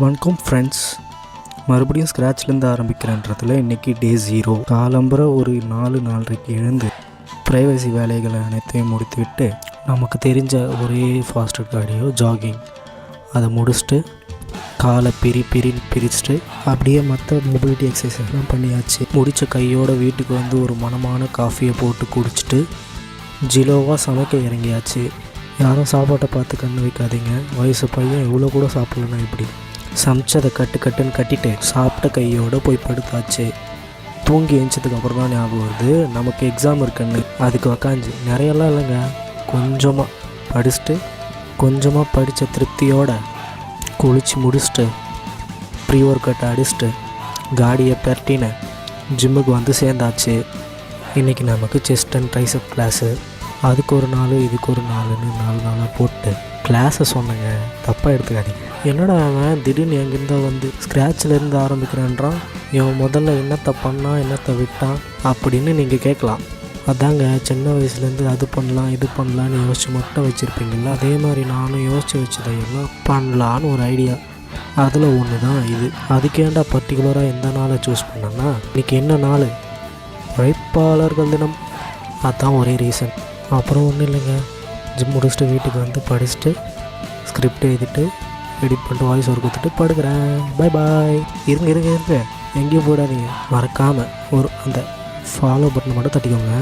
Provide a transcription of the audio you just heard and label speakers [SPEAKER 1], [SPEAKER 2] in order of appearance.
[SPEAKER 1] வணக்கம் ஃப்ரெண்ட்ஸ், மறுபடியும் ஸ்க்ராட்ச்லேருந்து ஆரம்பிக்கிறேன்றதில் இன்றைக்கி டே 0. காலம்புற ஒரு 4-4:30 எழுந்து ப்ரைவசி வேலைகளை அனைத்தையும் முடித்துவிட்டு நமக்கு தெரிஞ்ச ஒரே ஃபாஸ்ட் கார்டியோ ஜாகிங் அதை முடிச்சுட்டு காலை பிரிச்சுட்டு அப்படியே மற்ற மொபிலிட்டி எக்ஸசைஸ்லாம் பண்ணியாச்சு. முடித்த கையோடு வீட்டுக்கு வந்து ஒரு மனமான காஃபியை போட்டு குடிச்சிட்டு ஜிலோவாக சமைக்க இறங்கியாச்சு. யாரும் சாப்பாட்டை பார்த்து கண்ணு வைக்காதீங்க. வயசு பையன் இவ்வளோ கூட சாப்பிட்லன்னா இப்படி சமைச்சதை கட்டுன்னு கட்டிட்டு சாப்பிட்ட கையோடு போய் படுத்தாச்சு. தூங்கி எழுந்ததுக்கப்புறம் தான் ஞாபகம் வருது நமக்கு எக்ஸாம் இருக்குன்னு. அதுக்கு உக்காந்து நிறையெல்லாம் இல்லைங்க, கொஞ்சமாக படிச்சுட்டு கொஞ்சமாக படித்த திருப்தியோட குளித்து முடிச்சுட்டு ப்ரீ ஒர்க் அவுட் அடிச்சுட்டு காடியை பெரட்டின்னு ஜிம்முக்கு வந்து சேர்ந்தாச்சு. இன்றைக்கி நமக்கு செஸ்ட் அண்ட் ட்ரைசப் கிளாஸு. அதுக்கு ஒரு நாள் இதுக்கு ஒரு நாள்னு 4 நாளாக போட்டு கிளாஸை சொன்னேங்க, தப்பாக எடுத்துக்காதீங்க. என்னடா அவன் திடீர்னு எங்கேருந்தோ வந்து ஸ்க்ராட்சிலேருந்து ஆரம்பிக்கிறேன்றான், இவன் முதல்ல என்னத்தை பண்ணான் என்னத்தை விட்டான் அப்படின்னு நீங்கள் கேட்கலாம். அதாங்க சின்ன வயசுலேருந்து அது பண்ணலாம் இது பண்ணலான்னு யோசித்து மட்டும் வச்சுருப்பீங்களா, அதே மாதிரி நானும் யோசித்து வச்சதையெல்லாம் பண்ணலான்னு ஒரு ஐடியா. அதில் ஒன்று தான் இது. அதுக்கேண்டா பர்டிகுலராக எந்த நாளை சூஸ் பண்ணேன்னா, இன்றைக்கி என்ன நாள், உழைப்பாளர்கள் தினம். அதுதான் ஒரே ரீசன். அப்புறம் ஒன்றும் இல்லைங்க, ஜிம் முடிச்சுட்டு வீட்டுக்கு வந்து படிச்சுட்டு ஸ்கிரிப்ட் எழுதிட்டு எடிட் பண்ணிட்டு வாய்ஸ் ஓவர் கொடுத்துட்டு படுக்கிறேன். பாய். இருங்க எங்கேயும் போயிடாதீங்க. மறக்காமல் அந்த ஃபாலோ பட்டனை மட்டும் தட்டிக்கோங்க.